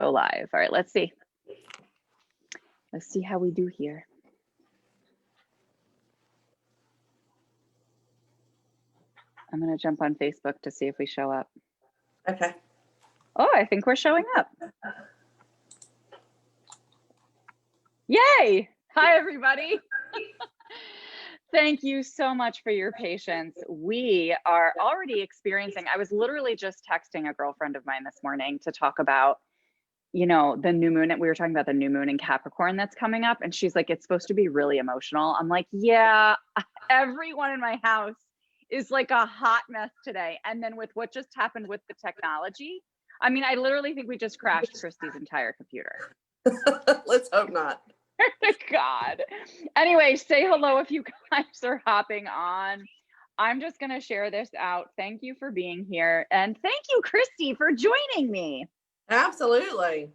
Go live. All right, let's see. Let's see how we do here. I'm going to jump on Facebook to see if we show up. Okay. Oh, I think we're showing up. Yay! Hi, everybody. Thank you so much for your patience. We are already experiencing, I was literally just texting a girlfriend of mine this morning to talk about, you know, the new moon. We were talking about the new moon in Capricorn that's coming up. And she's like, it's supposed to be really emotional. I'm like, yeah, everyone in my house is like a hot mess today. And then with what just happened with the technology, I mean, I literally think we just crashed Christie's entire computer. Let's hope not. God. Anyway, say hello if you guys are hopping on. I'm just going to share this out. Thank you for being here. And thank you, Christie, for joining me. Absolutely.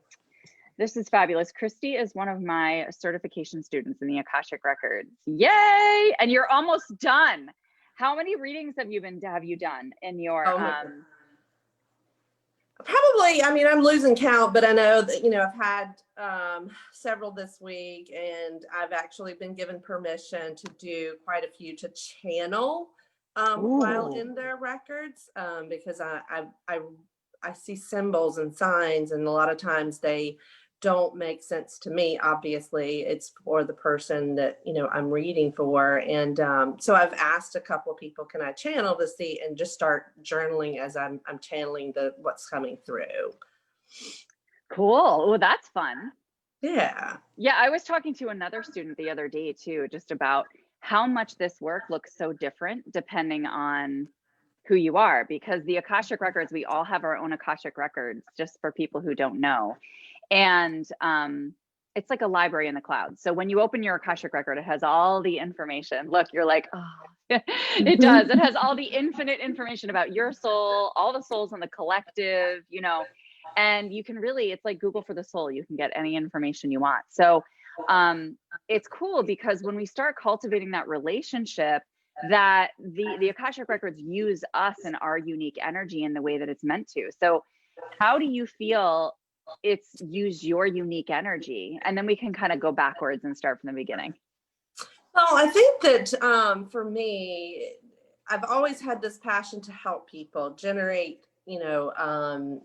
This is fabulous. Christie is one of my certification students in the Akashic Records. Yay! And you're almost done. How many readings have you done in your Probably, I mean, I'm losing count, but I know that, you know, I've had several this week, and I've actually been given permission to do quite a few to channel while in their records, because I see symbols and signs, and a lot of times they don't make sense to me. Obviously, it's for the person that, you know, I'm reading for. And so I've asked a couple of people, can I channel to see, and just start journaling as I'm channeling what's coming through. Cool. Well, that's fun. Yeah. Yeah, I was talking to another student the other day too, just about how much this work looks so different depending on who you are, because the Akashic Records, we all have our own Akashic Records, just for people who don't know. And it's like a library in the cloud. So when you open your Akashic Record, it has all the information. Look, you're like, oh, it does. It has all the infinite information about your soul, all the souls in the collective, you know, and you can really, it's like Google for the soul. You can get any information you want. So it's cool because when we start cultivating that relationship, that the Akashic Records use us and our unique energy in the way that it's meant to. So how do you feel it's used your unique energy? And then we can kind of go backwards and start from the beginning. Well, I think that for me, I've always had this passion to help people generate, you know,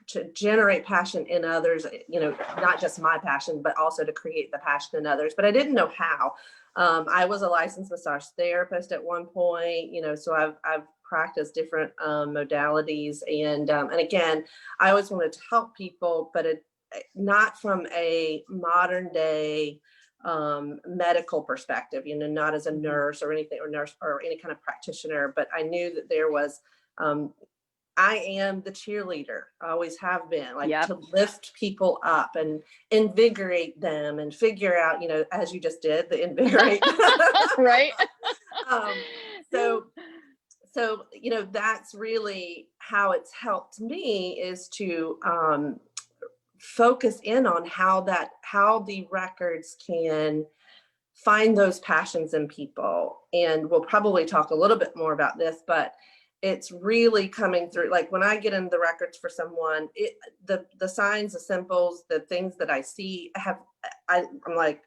to generate passion in others, you know, not just my passion, but also to create the passion in others. But I didn't know how. I was a licensed massage therapist at one point, you know, so I've practiced different modalities, and again, I always wanted to help people, but not from a modern day medical perspective, you know, not as a nurse or anything, or nurse or any kind of practitioner, but I knew that there was I am the cheerleader. I always have been, like, to lift people up and invigorate them and figure out, you know, as you just did, the invigorate. Right. So, you know, that's really how it's helped me, is to focus in on how the records can find those passions in people. And we'll probably talk a little bit more about this, but it's really coming through. Like when I get into the records for someone, the signs, the symbols, the things that I see I'm like,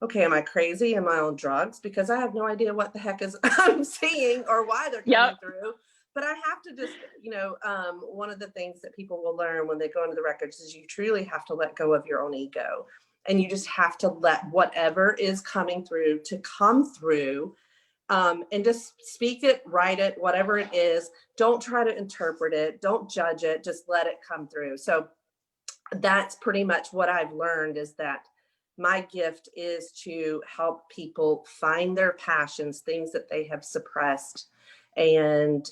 okay, am I crazy? Am I on drugs? Because I have no idea what the heck is I'm seeing or why they're coming through. But I have to just, you know, one of the things that people will learn when they go into the records is you truly have to let go of your own ego. And you just have to let whatever is coming through to come through. And just speak it, write it, whatever it is. Don't try to interpret it. Don't judge it. Just let it come through. So that's pretty much what I've learned, is that my gift is to help people find their passions, things that they have suppressed. And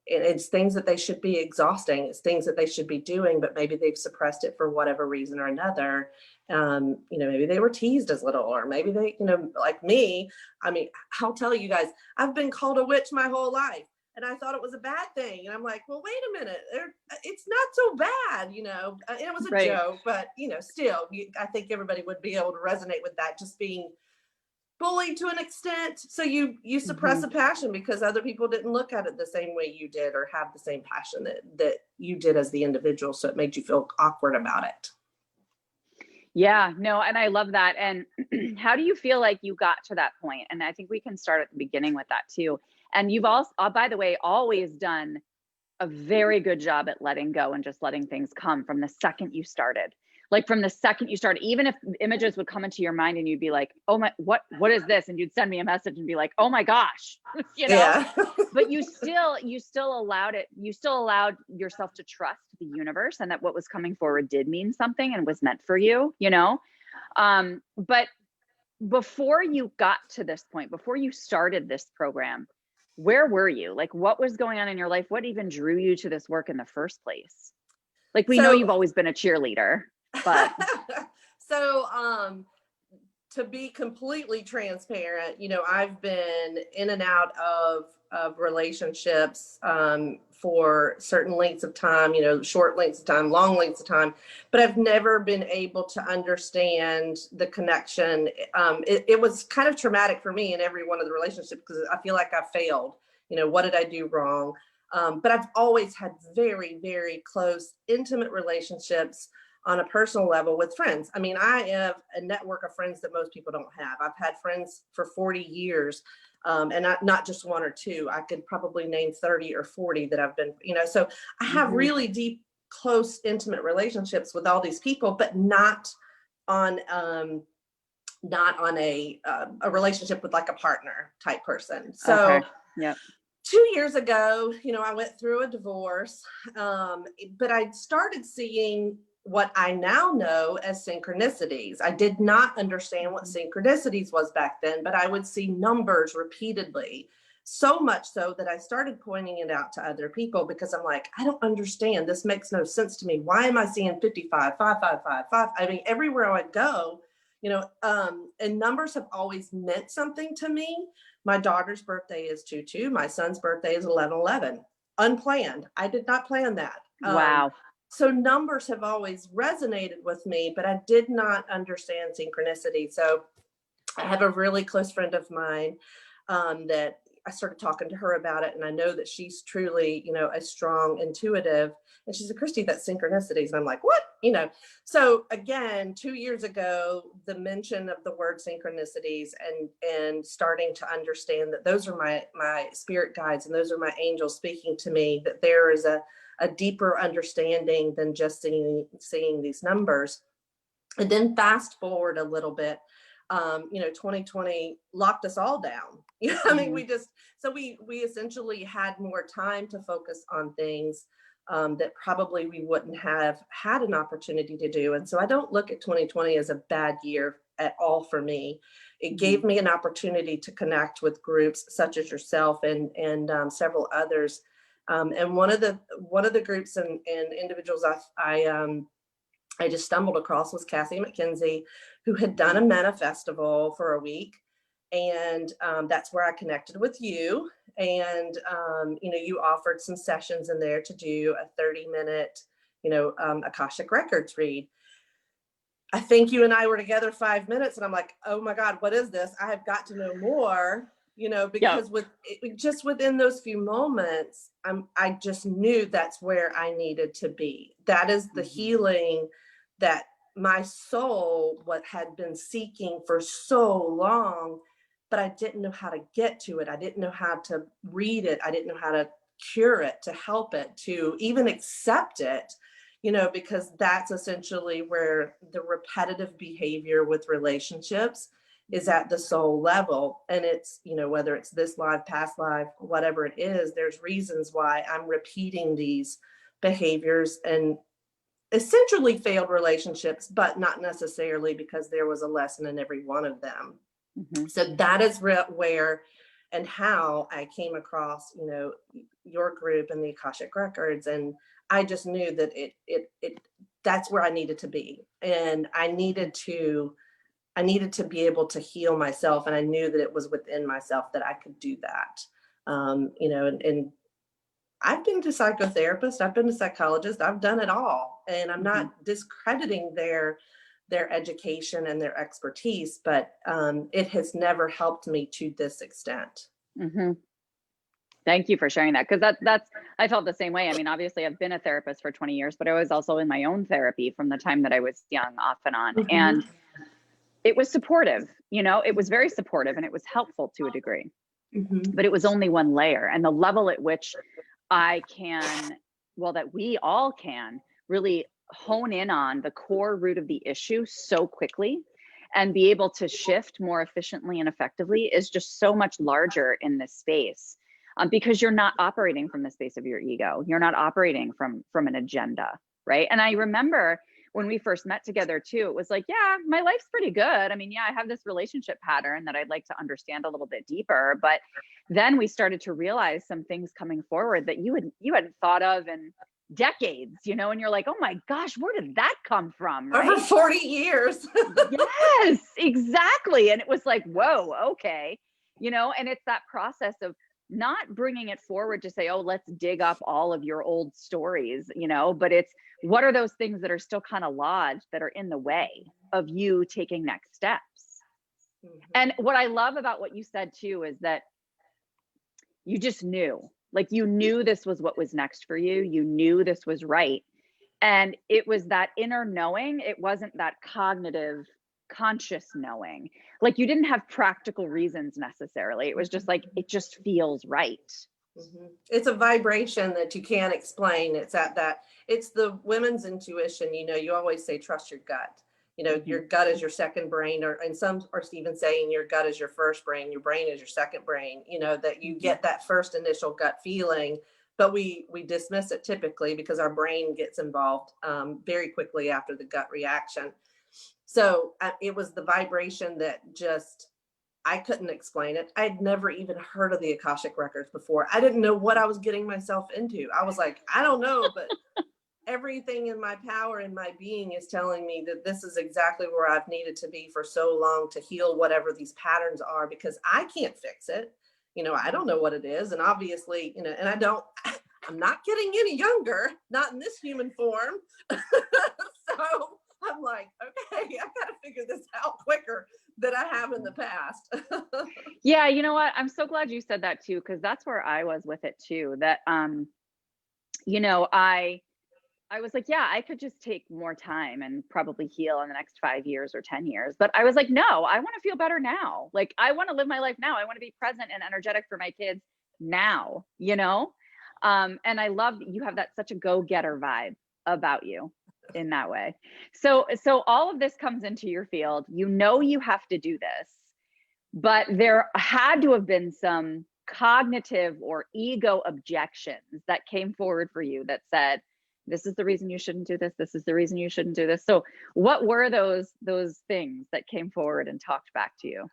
it's things that they should be exhausting. It's things that they should be doing, but maybe they've suppressed it for whatever reason or another. You know, maybe they were teased as little, or maybe they, you know, like me. I mean, I'll tell you guys, I've been called a witch my whole life, and I thought it was a bad thing. And I'm like, well, wait a minute, it's not so bad, you know. It was a joke, but you know, still, I think everybody would be able to resonate with that. Just being bullied to an extent. So you suppress a passion because other people didn't look at it the same way you did or have the same passion that you did as the individual. So it made you feel awkward about it. Yeah, no, and I love that. And how do you feel like you got to that point? And I think we can start at the beginning with that too. And you've also, by the way, always done a very good job at letting go and just letting things come from the second you started. Like from the second you started, even if images would come into your mind and you'd be like, oh my, what is this? And you'd send me a message and be like, oh my gosh, you know, Yeah. but you still allowed it. You still allowed yourself to trust the universe and that what was coming forward did mean something and was meant for you, you know? But before you got to this point, before you started this program, where were you? Like, what was going on in your life? What even drew you to this work in the first place? Like, we know you've always been a cheerleader, but. So, to be completely transparent, you know, I've been in and out of relationships for certain lengths of time, you know, short lengths of time, long lengths of time, but I've never been able to understand the connection. It was kind of traumatic for me in every one of the relationships because I feel like I failed. You know, what did I do wrong? But I've always had very, very close, intimate relationships on a personal level with friends. I mean, I have a network of friends that most people don't have. I've had friends for 40 years, and not just one or two. I could probably name 30 or 40 that I've been, you know, so I have really deep, close, intimate relationships with all these people, but not on a relationship with like a partner type person. So Okay. Yep. 2 years ago, you know, I went through a divorce, but I started seeing what I now know as synchronicities. I did not understand what synchronicities was back then, but I would see numbers repeatedly, so much so that I started pointing it out to other people because I'm like, I don't understand. This makes no sense to me. Why am I seeing 55, 555, 5? I mean, everywhere I go, you know, and numbers have always meant something to me. My daughter's birthday is 2/2. My son's birthday is 11/11. Unplanned. I did not plan that. Wow. So numbers have always resonated with me, but I did not understand synchronicity. So I have a really close friend of mine that I started talking to her about it. And I know that she's truly, you know, a strong intuitive. And she said, Christie, that's synchronicities. And I'm like, what? You know, so again, 2 years ago, the mention of the word synchronicities and starting to understand that those are my spirit guides and those are my angels speaking to me, that there is a deeper understanding than just seeing these numbers. And then fast forward a little bit, you know, 2020 locked us all down. You know, I mean, we essentially had more time to focus on things that probably we wouldn't have had an opportunity to do. And so I don't look at 2020 as a bad year at all for me. It gave me an opportunity to connect with groups such as yourself and several others. And one of the groups and individuals I just stumbled across was Cassie McKenzie, who had done a manifestival for a week. And that's where I connected with you. And, you know, you offered some sessions in there to do a 30-minute, you know, Akashic Records read. I think you and I were together 5 minutes and I'm like, oh my God, what is this? I have got to know more, you know, because just within those few moments, I just knew that's where I needed to be. That is the healing that my soul had been seeking for so long, but I didn't know how to get to it. I didn't know how to read it. I didn't know how to cure it, to help it, to even accept it, you know, because that's essentially where the repetitive behavior with relationships is at the soul level. And it's, you know, whether it's this life, past life, whatever it is, there's reasons why I'm repeating these behaviors and essentially failed relationships, but not necessarily because there was a lesson in every one of them. So that is where and how I came across, you know, your group and the Akashic Records. And I just knew that that's where I needed to be. And I needed to be able to heal myself. And I knew that it was within myself that I could do that. You know, and I've been to psychotherapists, I've been to psychologists, I've done it all. And I'm not discrediting their their education and their expertise, but it has never helped me to this extent. Mm-hmm. Thank you for sharing that. Because I felt the same way. I mean, obviously I've been a therapist for 20 years, but I was also in my own therapy from the time that I was young, off and on. Mm-hmm. And it was supportive, you know, it was very supportive and it was helpful to a degree, Mm-hmm. but it was only one layer. And the level at which I can, well, that we all can really hone in on the core root of the issue so quickly and be able to shift more efficiently and effectively is just so much larger in this space. Because you're not operating from the space of your ego. You're not operating from an agenda, right? And I remember when we first met together too, it was like, yeah, my life's pretty good. I mean, yeah, I have this relationship pattern that I'd like to understand a little bit deeper. But then we started to realize some things coming forward that you hadn't thought of in decades, you know, and you're like, oh my gosh, where did that come from? Right? Over 40 years. Yes, exactly. And it was like, whoa, okay. You know, and it's that process of not bringing it forward to say, oh, let's dig up all of your old stories, you know, but it's what are those things that are still kind of lodged that are in the way of you taking next steps? Mm-hmm. And what I love about what you said too is that you just knew, like you knew this was what was next for you. You knew this was right. And it was that inner knowing. It wasn't that cognitive conscious knowing. Like you didn't have practical reasons necessarily. It was just like, it just feels right. Mm-hmm. It's a vibration that you can't explain. It's it's the women's intuition. You know, you always say, trust your gut. You know, mm-hmm. Your gut is your second brain, and some are even saying your gut is your first brain. Your brain is your second brain, you know, that you get that first initial gut feeling, but we dismiss it typically because our brain gets involved very quickly after the gut reaction. So it was the vibration that just, I couldn't explain it. I'd never even heard of the Akashic records before. I didn't know what I was getting myself into. I was like, I don't know, but everything in my power and my being is telling me that this is exactly where I've needed to be for so long to heal whatever these patterns are, because I can't fix it. You know, I don't know what it is. And obviously, you know, and I'm not getting any younger, not in this human form. So I'm like, okay, I've got to figure this out quicker than I have in the past. Yeah, you know what? I'm so glad you said that too, because that's where I was with it too. That, you know, I was like, yeah, I could just take more time and probably heal in the next 5 years or 10 years. But I was like, no, I want to feel better now. Like, I want to live my life now. I want to be present and energetic for my kids now, you know? And I love that you have that such a go-getter vibe about you in that way. So all of this comes into your field. You know, you have to do this, but there had to have been some cognitive or ego objections that came forward for you that said, this is the reason you shouldn't do this. This is the reason you shouldn't do this. So what were those things that came forward and talked back to you?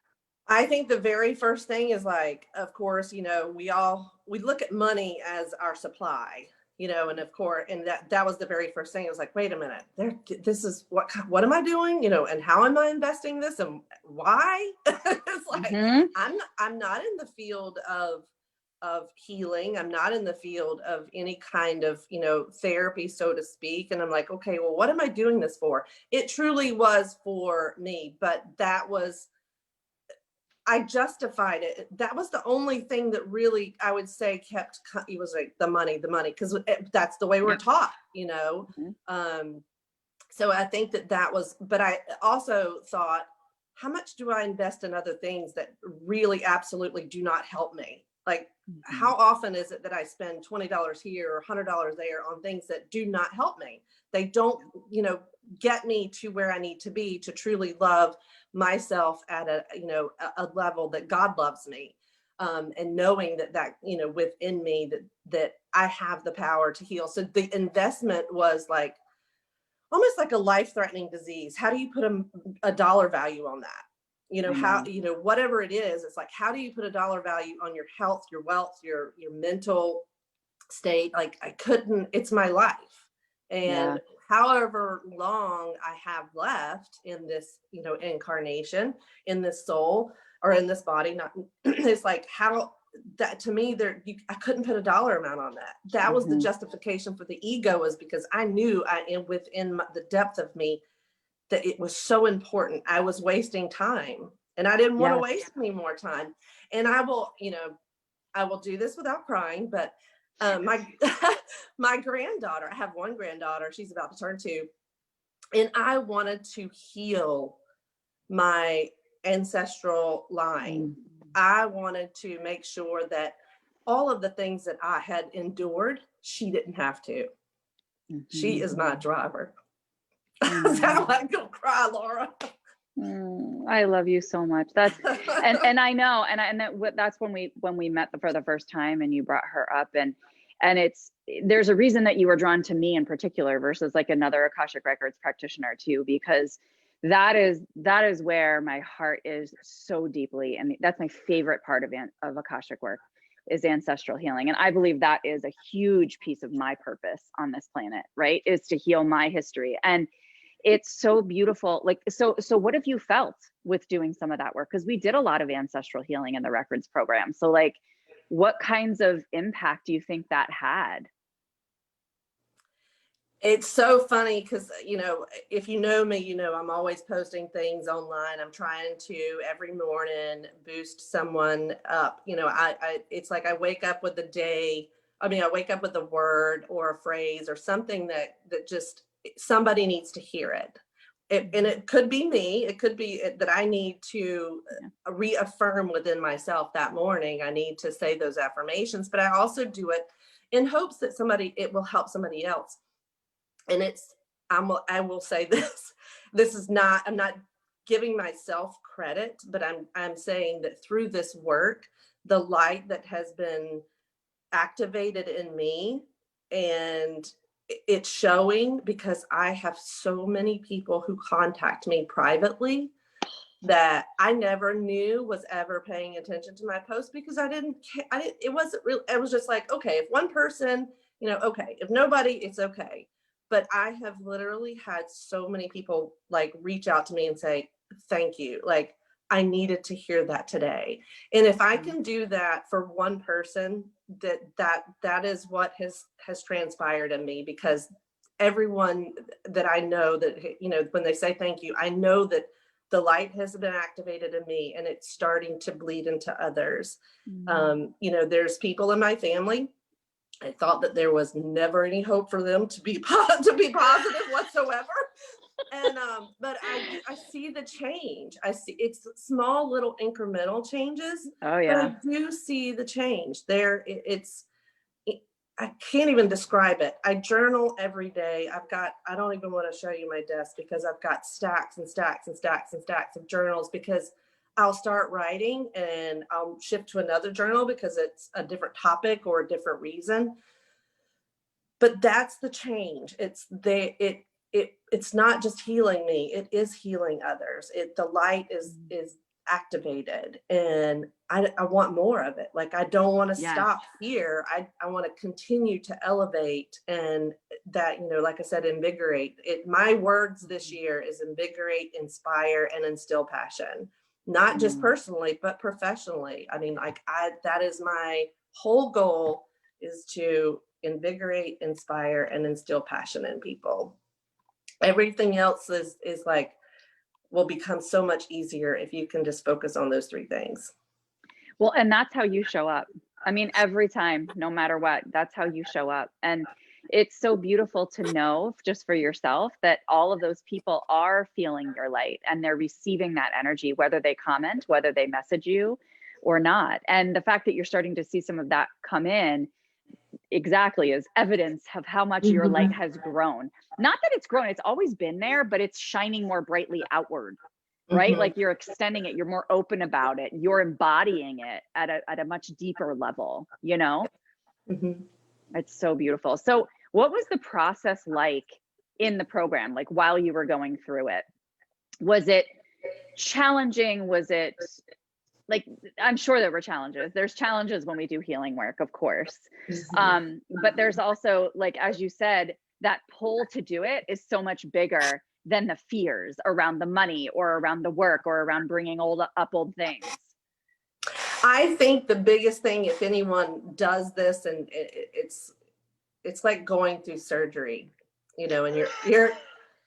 I think the very first thing is like, of course, you know, we look at money as our supply, you know, and of course, and that was the very first thing. It was like, wait a minute, this is what am I doing? You know, and how am I investing this and why? It's like, mm-hmm. I'm not in the field of healing. I'm not in the field of any kind of, you know, therapy, so to speak. And I'm like, okay, well, what am I doing this for? It truly was for me, but I justified it. That was the only thing that really, I would say, it was like the money, because that's the way we're taught, you know? Mm-hmm. So I think that was, but I also thought, how much do I invest in other things that really absolutely do not help me? Like, mm-hmm. How often is it that I spend $20 here or $100 there on things that do not help me? They don't, you know, get me to where I need to be to truly love myself at a level that God loves me. And knowing that, you know, within me that I have the power to heal. So the investment was like, almost like a life-threatening disease. How do you put a dollar value on that? You know, how, you know, whatever it is, it's like, how do you put a dollar value on your health, your wealth, your mental state? Like, it's my life. And however long I have left in this, you know, incarnation, in this soul or in this body, it's like, how that to me I couldn't put a dollar amount on that. That was the justification for the ego, is because I knew within the depth of me, that it was so important. I was wasting time, and I didn't want to Yes. waste any more time. And I will, I will do this without crying, but my my granddaughter, I have one granddaughter, she's about to turn 2, and I wanted to heal my ancestral line. I wanted to make sure that all of the things that I had endured, she didn't have to. She is my driver. Sound like I'm gonna cry, Laura. I love you so much. That's and I know, that's when we met for the first time, and you brought her up, and there's a reason that you were drawn to me in particular versus like another Akashic Records practitioner too, because that is where my heart is so deeply, and that's my favorite part of Akashic work, is ancestral healing. And I believe that is a huge piece of my purpose on this planet, right? Is to heal my history. And it's so beautiful. Like, so what have you felt with doing some of that work? Because we did a lot of ancestral healing in the records program. So like, what kinds of impact do you think that had? It's so funny because, if you know me, I'm always posting things online. I'm trying to every morning boost someone up. It's like I wake up with I wake up with a word or a phrase or something that just somebody needs to hear it. And it could be me. It could be that I need to reaffirm within myself that morning. I need to say those affirmations, but I also do it in hopes that it will help somebody else. And I will say this is not, I'm not giving myself credit, but I'm saying that through this work, the light that has been activated in me, and it's showing, because I have so many people who contact me privately that I never knew was ever paying attention to my post, because it wasn't real. It was just like, okay, if one person, okay, if nobody, it's okay. But I have literally had so many people like reach out to me and say, thank you. Like, I needed to hear that today. And if I can do that for one person, that is what has transpired in me, because everyone that I know that, when they say thank you, I know that the light has been activated in me, and it's starting to bleed into others. There's people in my family, I thought that there was never any hope for them to be positive whatsoever. And but I see the change. I see it's small little incremental changes. Oh yeah. But I do see the change there. I can't even describe it. I journal every day. I don't even want to show you my desk, because I've got stacks and stacks and stacks and stacks of journals, because I'll start writing and I'll shift to another journal because it's a different topic or a different reason. But that's the change. It's not just healing me, it is healing others. The light is activated, and I want more of it. Like, I don't want to stop here. I want to continue to elevate, and that, like I said, invigorate. My words this year is invigorate, inspire, and instill passion, not just personally, but professionally. I mean, that is my whole goal, is to invigorate, inspire, and instill passion in people. Everything else is like, will become so much easier if you can just focus on those 3 things. Well, and that's how you show up. I mean, every time, no matter what, that's how you show up. And it's so beautiful to know, just for yourself, that all of those people are feeling your light, and they're receiving that energy, whether they comment, whether they message you or not. And the fact that you're starting to see some of that come in exactly is evidence of how much your light has grown. Not that it's grown, it's always been there, but it's shining more brightly outward, right? Like, you're extending it, you're more open about it, you're embodying it at a much deeper level, It's so beautiful. So what was the process like in the program, like while you were going through it? Was it challenging? Was it like, I'm sure there were challenges. There's challenges when we do healing work, of course. But there's also, like, as you said, that pull to do it is so much bigger than the fears around the money or around the work or around bringing old things. I think the biggest thing, if anyone does this, and it's like going through surgery, and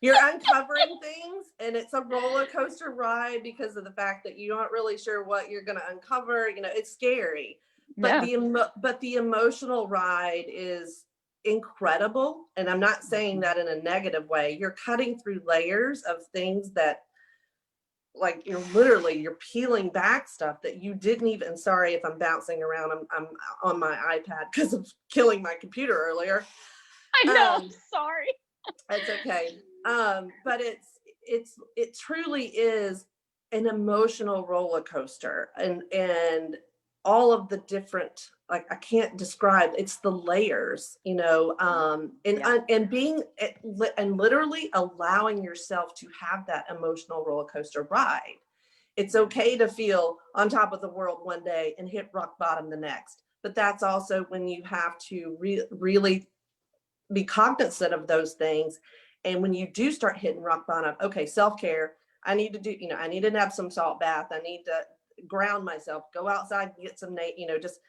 you're uncovering things, and it's a roller coaster ride because of the fact that you aren't really sure what you're going to uncover. You know, it's scary, but the emotional ride is incredible. And I'm not saying that in a negative way. You're cutting through layers of things that, like, you're peeling back stuff that you didn't even, sorry if I'm bouncing around, I'm on my iPad because of killing my computer earlier. I know, sorry. It's okay. But it truly is an emotional roller coaster, and all of the different, like, I can't describe, it's the layers, and being, and literally allowing yourself to have that emotional roller coaster ride. It's okay to feel on top of the world one day and hit rock bottom the next, but that's also when you have to really be cognizant of those things. And when you do start hitting rock bottom, okay, self-care, I need to do, I need to have some salt bath. I need to ground myself, go outside and get some, just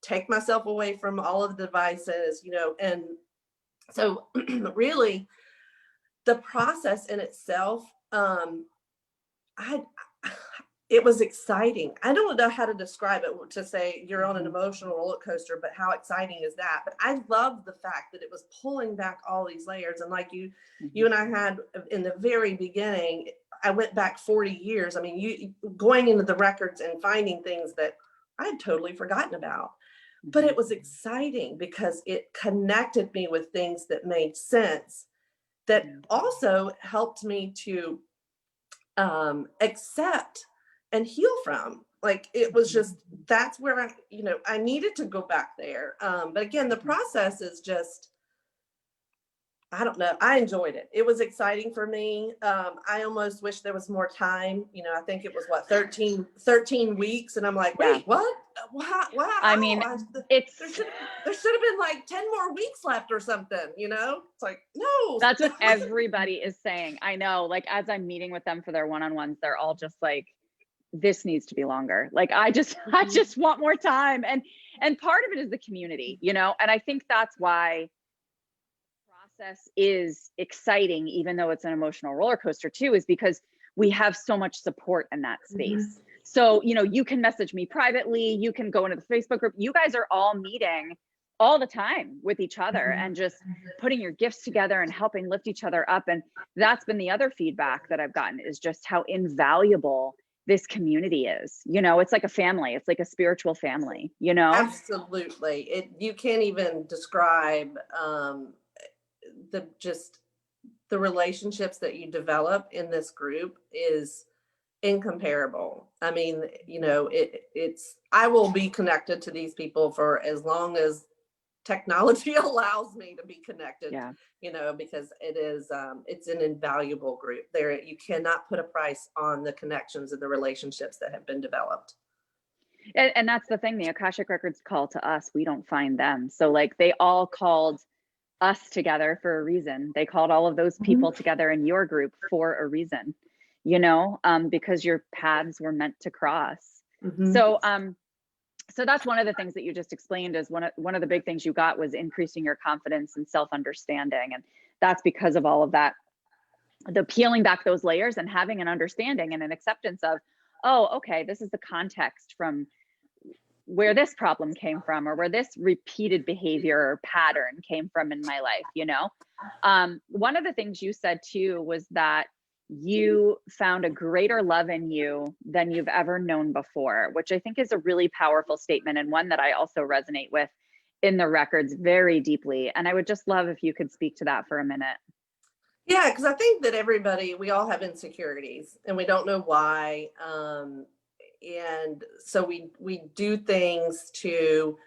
take myself away from all of the devices, and so really the process in itself, it was exciting. I don't know how to describe it, to say you're on an emotional roller coaster, but how exciting is that? But I love the fact that it was pulling back all these layers. And like you and I had in the very beginning, I went back 40 years. I mean, you going into the records and finding things that I had totally forgotten about. But it was exciting because it connected me with things that made sense, that also helped me to accept and heal from. Like, it was just, that's where I needed to go back there. But again, the process is just, I don't know. I enjoyed it. It was exciting for me. I almost wish there was more time. I think it was 13 weeks. And I'm like, wait, what? Wow. I mean, there should have been like 10 more weeks left or something, It's like, no. That's what everybody is saying. I know, like, as I'm meeting with them for their one-on-ones, they're all just like, this needs to be longer. Like, I just want more time. And part of it is the community, and I think that's why process is exciting, even though it's an emotional roller coaster too, is because we have so much support in that space. So, you can message me privately, you can go into the Facebook group. You guys are all meeting all the time with each other and just putting your gifts together and helping lift each other up. And that's been the other feedback that I've gotten, is just how invaluable this community is. It's like a family. It's like a spiritual family, Absolutely. You can't even describe the relationships that you develop in this group is incomparable. I mean, I will be connected to these people for as long as technology allows me to be connected, because it's an invaluable group. You cannot put a price on the connections and the relationships that have been developed. And that's the thing, the Akashic Records call to us, we don't find them. So, like, they all called us together for a reason. They called all of those people together in your group for a reason, because your paths were meant to cross. So that's one of the things that you just explained, is one of the big things you got was increasing your confidence and self-understanding. And that's because of all of that, the peeling back those layers and having an understanding and an acceptance of, oh, okay, this is the context from where this problem came from, or where this repeated behavior or pattern came from in my life. One of the things you said too was that you found a greater love in you than you've ever known before, which I think is a really powerful statement, and one that I also resonate with in the records very deeply. And I would just love if you could speak to that for a minute. Yeah, because I think that we all have insecurities and we don't know why. And so we do things to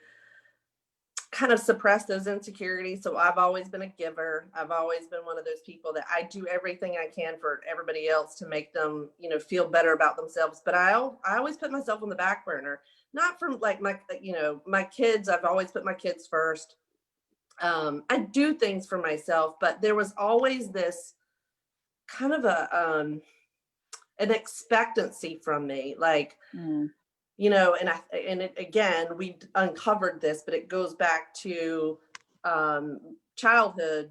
kind of suppress those insecurities. So I've always been a giver. I've always been one of those people that I do everything I can for everybody else to make them, feel better about themselves. But I always put myself on the back burner, not from like my kids. I've always put my kids first. I do things for myself, but there was always this kind of an expectancy from me, like, again, we uncovered this, but it goes back to childhood.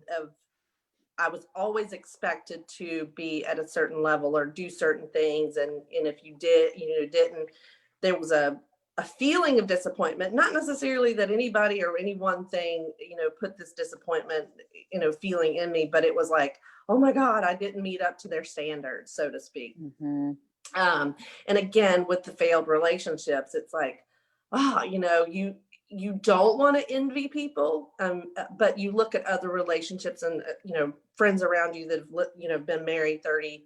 I was always expected to be at a certain level or do certain things. And if you didn't, there was a feeling of disappointment, not necessarily that anybody or any one thing, put this disappointment, feeling in me, but it was like, oh my God, I didn't meet up to their standards, so to speak. Mm-hmm. And again, with the failed relationships, it's like, you don't want to envy people, but you look at other relationships and, friends around you that have, been married 30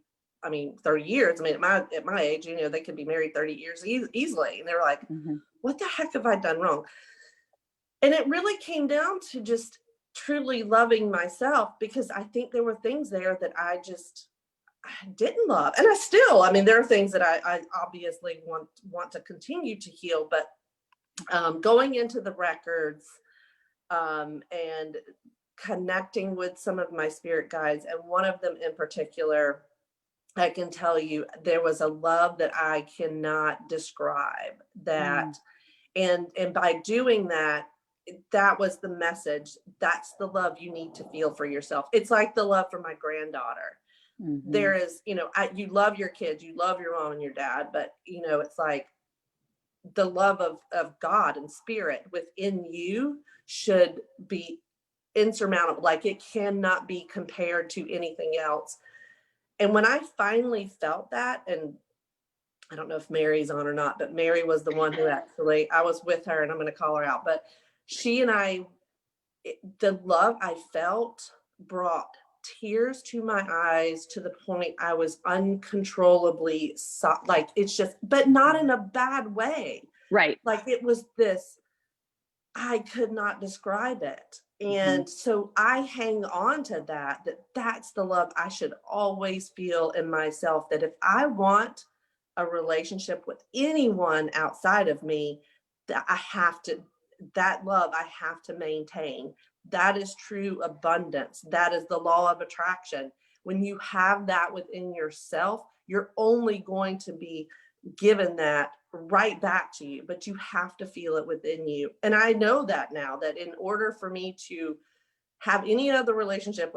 years. I mean, at my age, they could be married 30 years easily. And they're like, Mm-hmm. what the heck have I done wrong? And it really came down to just truly loving myself, because I think there were things there that I didn't love. And there are things that I obviously want to continue to heal, but going into the records, and connecting with some of my spirit guides, and one of them in particular, I can tell you there was a love that I cannot describe that. And by doing that, that was the message. That's the love you need to feel for yourself. It's like the love for my granddaughter. Mm-hmm. There is, you love your kids, you love your mom and your dad, but it's like the love of God and spirit within you should be insurmountable. Like, it cannot be compared to anything else. And when I finally felt that, and I don't know if Mary's on or not, but Mary was the one who actually, I was with her, and I'm going to call her out, but she and I, the love I felt brought tears to my eyes, to the point I was uncontrollably like, it's just, but not in a bad way. Right. Like, it was this, I could not describe it. And so I hang on to that's the love I should always feel in myself, that if I want a relationship with anyone outside of me, that love I have to maintain. That is true abundance. That is the law of attraction. When you have that within yourself, you're only going to be given that right back to you, but you have to feel it within you. And I know that now, that in order for me to have any other relationship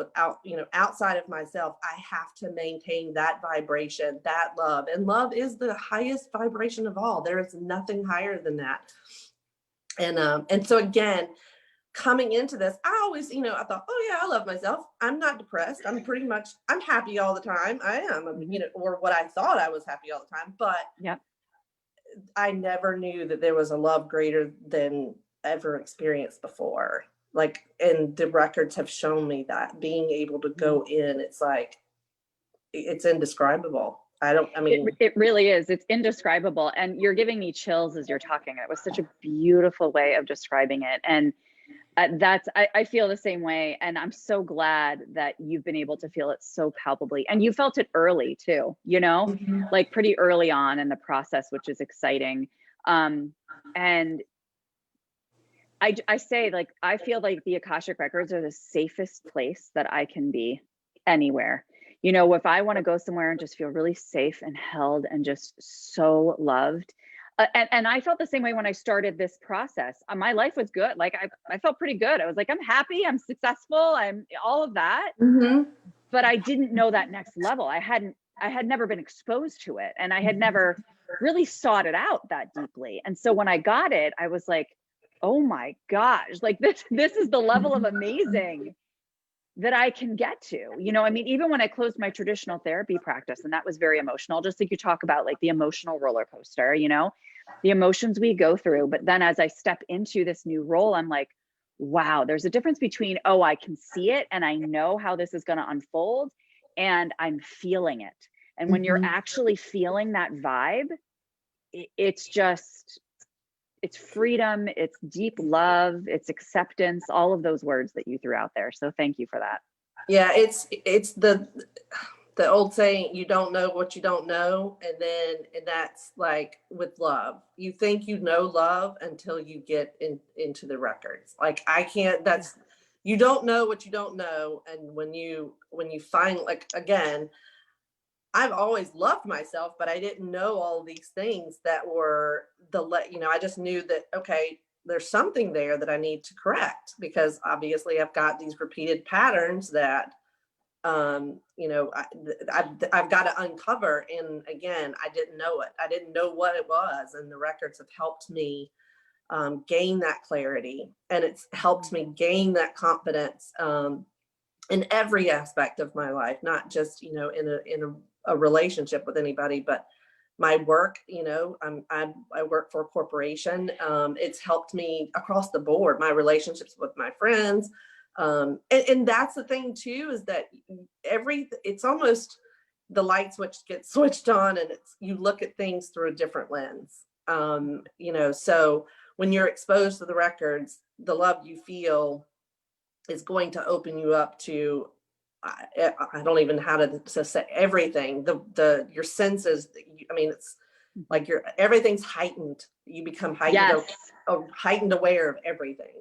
outside of myself, I have to maintain that vibration, that love. And love is the highest vibration of all. There is nothing higher than that. And so again, coming into this, I always, I thought, oh yeah, I love myself. I'm not depressed. I'm happy all the time. I am, or what I thought I was happy all the time. But yeah, I never knew that there was a love greater than ever experienced before. Like, and the records have shown me that, being able to go in, it's like, it's indescribable. It really is. It's indescribable. And you're giving me chills as you're talking. It was such a beautiful way of describing it. And I feel the same way. And I'm so glad that you've been able to feel it so palpably. And you felt it early too, like pretty early on in the process, which is exciting. And I say, like, I feel like the Akashic records are the safest place that I can be anywhere. If I want to go somewhere and just feel really safe and held and just so loved. And I felt the same way when I started this process. My life was good. Like, I felt pretty good. I was like, I'm happy, I'm successful, I'm all of that. But I didn't know that next level. I had never been exposed to it. And I had never really sought it out that deeply. And so when I got it, I was like, oh my gosh, like this is the level of amazing that I can get to, even when I closed my traditional therapy practice, and that was very emotional, just like you talk about, like the emotional roller coaster, the emotions we go through. But then as I step into this new role, I'm like, wow, there's a difference between, oh, I can see it and I know how this is going to unfold, and I'm feeling it. And when you're actually feeling that vibe, it's freedom, it's deep love, it's acceptance, all of those words that you threw out there. So thank you for that. Yeah, it's the old saying, you don't know what you don't know. And that's like with love. You think you know love until you get into the records. Like, you don't know what you don't know. And when you find, like, again, I've always loved myself, but I didn't know all these things that were I just knew that, okay, there's something there that I need to correct, because obviously I've got these repeated patterns that You know, I've got to uncover. And again, I didn't know it. I didn't know what it was. And the records have helped me gain that clarity, and it's helped me gain that confidence in every aspect of my life, not just, you know, in a relationship with anybody, but my work. You know, I work for a corporation. It's helped me across the board, my relationships with my friends. And that's the thing too, is that it's almost the light switch gets switched on, and you look at things through a different lens. You know, so when you're exposed to the records, the love you feel is going to open you up to, I don't even know how to say everything, your senses. I mean, it's like everything's heightened. You become heightened, Yes. heightened aware of everything.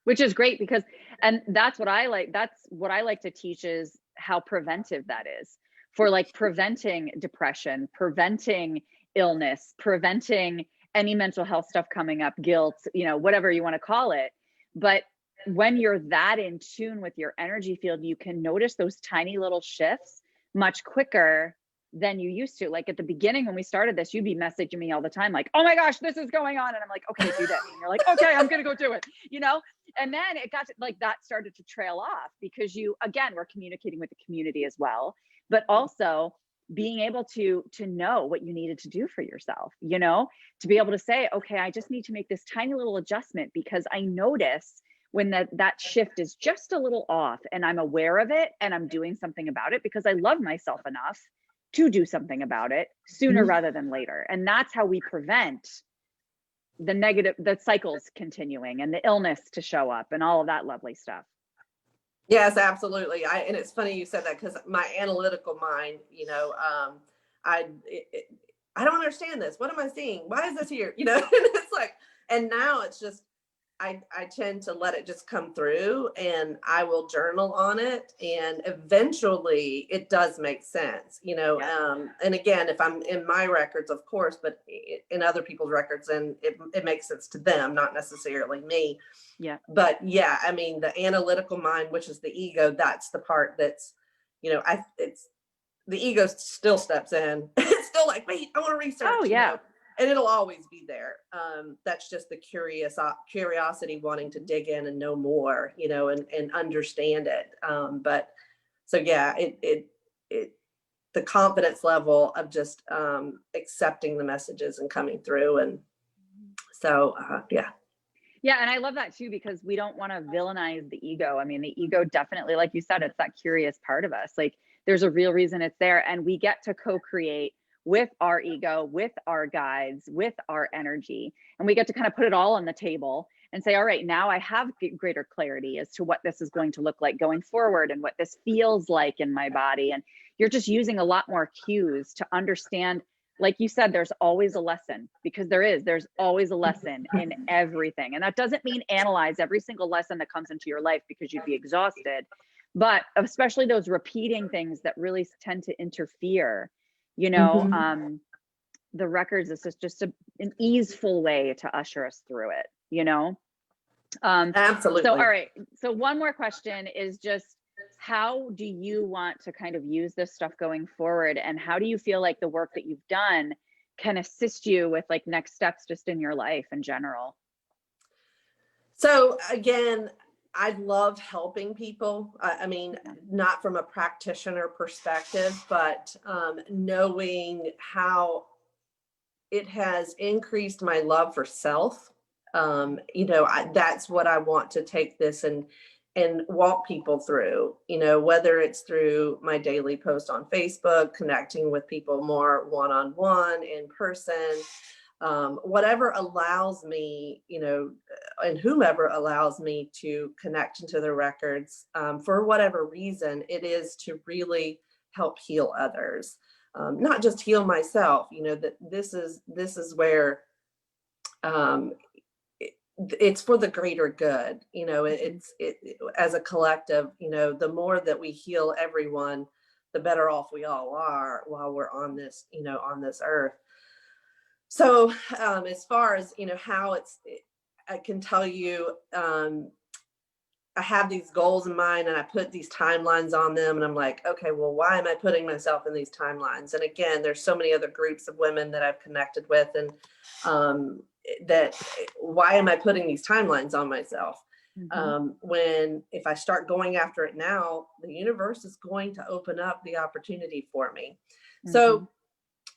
Which is great because, and that's what I like. That's what I like to teach, is how preventive that is for like preventing depression, preventing illness, preventing any mental health stuff coming up, guilt, you know, whatever you want to call it. But when you're that in tune with your energy field, you can notice those tiny little shifts much quicker than you used to. Like at the beginning, when we started this, you'd be messaging me all the time, like, oh my gosh, this is going on. And I'm like, okay, do this. And you're like, okay, I'm going to go do it, you know? And then it got to, like, that started to trail off because you, again, we're communicating with the community as well, but also being able to know what you needed to do for yourself, you know, to be able to say, okay, I just need to make this tiny little adjustment because I notice when that shift is just a little off, and I'm aware of it and I'm doing something about it because I love myself enough to do something about it sooner rather than later. And that's how we prevent the cycles continuing and the illness to show up and all of that lovely stuff. Yes, absolutely. And it's funny you said that, because my analytical mind, you know, I don't understand this. What am I seeing? Why is this here? You know, and it's like, and now it's just, I tend to let it just come through, and I will journal on it, and eventually it does make sense, you know. Yeah. And again, if I'm in my records, of course, but in other people's records, and it makes sense to them, not necessarily me. Yeah. But yeah, I mean, the analytical mind, which is the ego, that's the part that's, you know, it's the ego still steps in. It's still like, wait, I want to research. Oh yeah. You know? And it'll always be there. That's just the curiosity wanting to dig in and know more, you know, and understand it. But so yeah, the confidence level of just accepting the messages and coming through. And so yeah. Yeah, and I love that too, because we don't want to villainize the ego. I mean, the ego definitely, like you said, it's that curious part of us. Like there's a real reason it's there, and we get to co-create with our ego, with our guides, with our energy, and we get to kind of put it all on the table and say, all right, now I have greater clarity as to what this is going to look like going forward and what this feels like in my body. And you're just using a lot more cues to understand. Like you said, there's always a lesson, because there's always a lesson in everything. And that doesn't mean analyze every single lesson that comes into your life, because you'd be exhausted, but especially those repeating things that really tend to interfere, you know. The records is just an easeful way to usher us through it, you know. Absolutely. So, all right. So one more question is just, how do you want to kind of use this stuff going forward? And how do you feel like the work that you've done can assist you with like next steps just in your life in general? So again, I love helping people. I mean, not from a practitioner perspective, but knowing how it has increased my love for self. You know, that's what I want to take this and walk people through, you know, whether it's through my daily post on Facebook, connecting with people more one-on-one, in person, whatever allows me, you know, and whomever allows me to connect into the records, for whatever reason it is, to really help heal others. Not just heal myself, you know, that this is where it's for the greater good, you know. It's as a collective, you know, the more that we heal everyone, the better off we all are while we're on this, you know, on this earth. So as far as, you know, how I can tell you, I have these goals in mind and I put these timelines on them, and I'm like, okay, well, why am I putting myself in these timelines? And again, there's so many other groups of women that I've connected with, and that why am I putting these timelines on myself? When if I start going after it now, the universe is going to open up the opportunity for me. So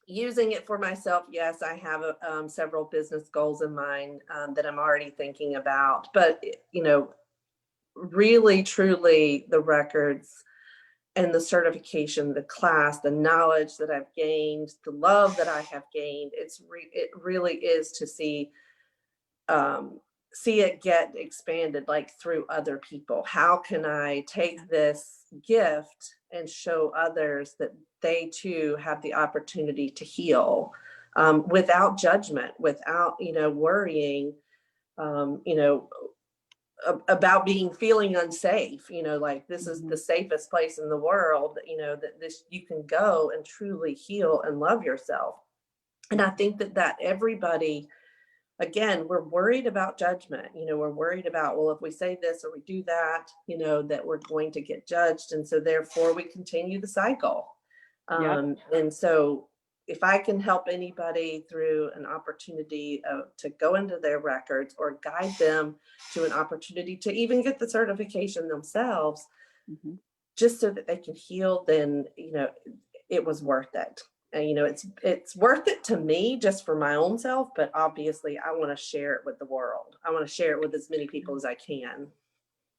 using it for myself, yes, I have several business goals in mind that I'm already thinking about, but you know, really truly the records and the certification, the class, the knowledge that I've gained, the love that I have gained, it really is to see it get expanded, like through other people. How can I take this gift and show others that they too have the opportunity to heal without judgment, without, you know, worrying, you know, about feeling unsafe, you know, like this is the safest place in the world, you know, that you can go and truly heal and love yourself. And I think that everybody, again, we're worried about judgment, you know, we're worried about, well, if we say this or we do that, you know, that we're going to get judged. And so therefore we continue the cycle. And so if I can help anybody through an opportunity to go into their records or guide them to an opportunity to even get the certification themselves, just so that they can heal, then, you know, it was worth it. And, you know, it's worth it to me just for my own self, but obviously I want to share it with the world. I want to share it with as many people as I can.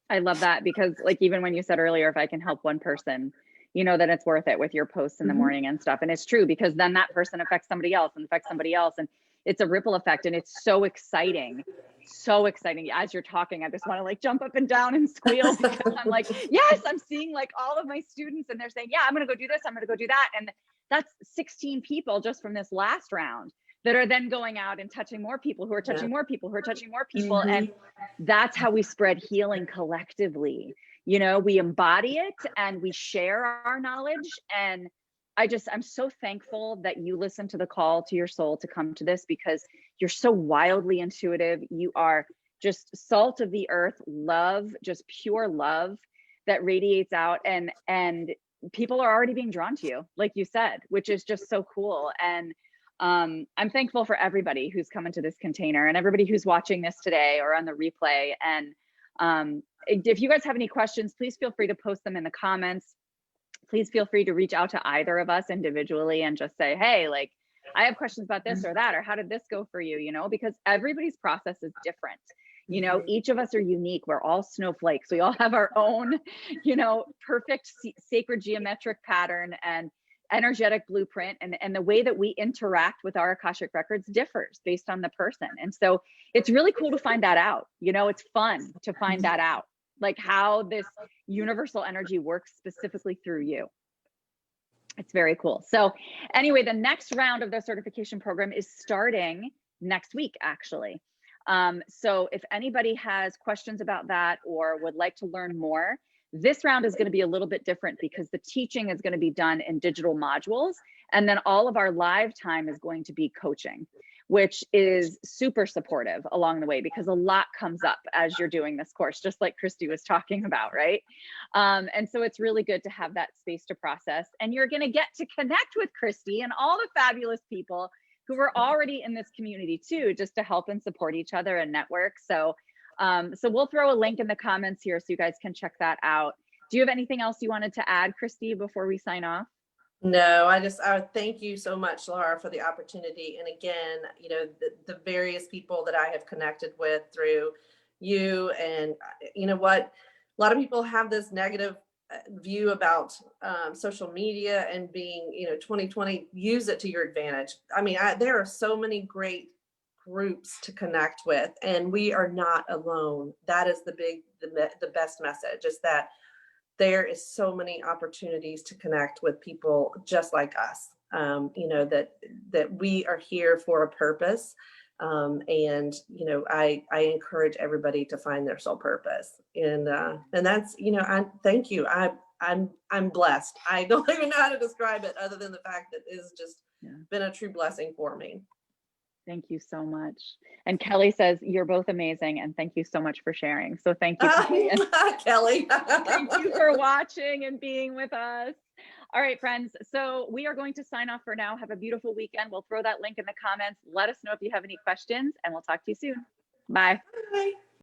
I love that, because like, even when you said earlier, if I can help one person, you know, that it's worth it with your posts in the morning and stuff. And it's true, because then that person affects somebody else and affects somebody else. And it's a ripple effect. And it's so exciting. So exciting. As you're talking, I just want to like jump up and down and squeal, because I'm like, yes, I'm seeing like all of my students and they're saying, yeah, I'm going to go do this. I'm going to go do that. And that's 16 people just from this last round that are then going out and touching more people who are touching more people who are touching more people. And that's how we spread healing collectively. You know, we embody it and we share our knowledge. And I'm so thankful that you listen to the call to your soul to come to this, because you're so wildly intuitive. You are just salt of the earth, love, just pure love that radiates out. And people are already being drawn to you, like you said, which is just so cool. And I'm thankful for everybody who's come into this container and everybody who's watching this today or on the replay. And if you guys have any questions, please feel free to post them in the comments. Please feel free to reach out to either of us individually and just say, hey, like, I have questions about this or that, or how did this go for you? You know, because everybody's process is different. You know, each of us are unique. We're all snowflakes. We all have our own, you know, perfect sacred geometric pattern and energetic blueprint. And the way that we interact with our Akashic records differs based on the person. And so it's really cool to find that out. You know, it's fun to find that out, like how this universal energy works specifically through you. It's very cool. So anyway, the next round of the certification program is starting next week, actually. So if anybody has questions about that or would like to learn more, this round is going to be a little bit different, because the teaching is going to be done in digital modules. And then all of our live time is going to be coaching, which is super supportive along the way, because a lot comes up as you're doing this course, just like Christy was talking about, right? And so it's really good to have that space to process. And you're going to get to connect with Christy and all the fabulous people who are already in this community too, just to help and support each other and network. So we'll throw a link in the comments here so you guys can check that out. Do you have anything else you wanted to add, Christy, before we sign off? No, I thank you so much, Laura, for the opportunity. And again, you know, the various people that I have connected with through you, and you know what, a lot of people have this negative view about social media and being, you know, 2020, use it to your advantage. I mean, there are so many great groups to connect with, and we are not alone. That is the best message, is that there is so many opportunities to connect with people just like us. You know, that we are here for a purpose. And, you know, I encourage everybody to find their soul purpose. And that's, you know, I thank you. I'm blessed. I don't even know how to describe it other than the fact that it's just been a true blessing for me. Thank you so much. And Kelly says, you're both amazing. And thank you so much for sharing. So thank you, Kelly. And Kelly. thank you for watching and being with us. All right, friends. So we are going to sign off for now. Have a beautiful weekend. We'll throw that link in the comments. Let us know if you have any questions, and we'll talk to you soon. Bye. Bye.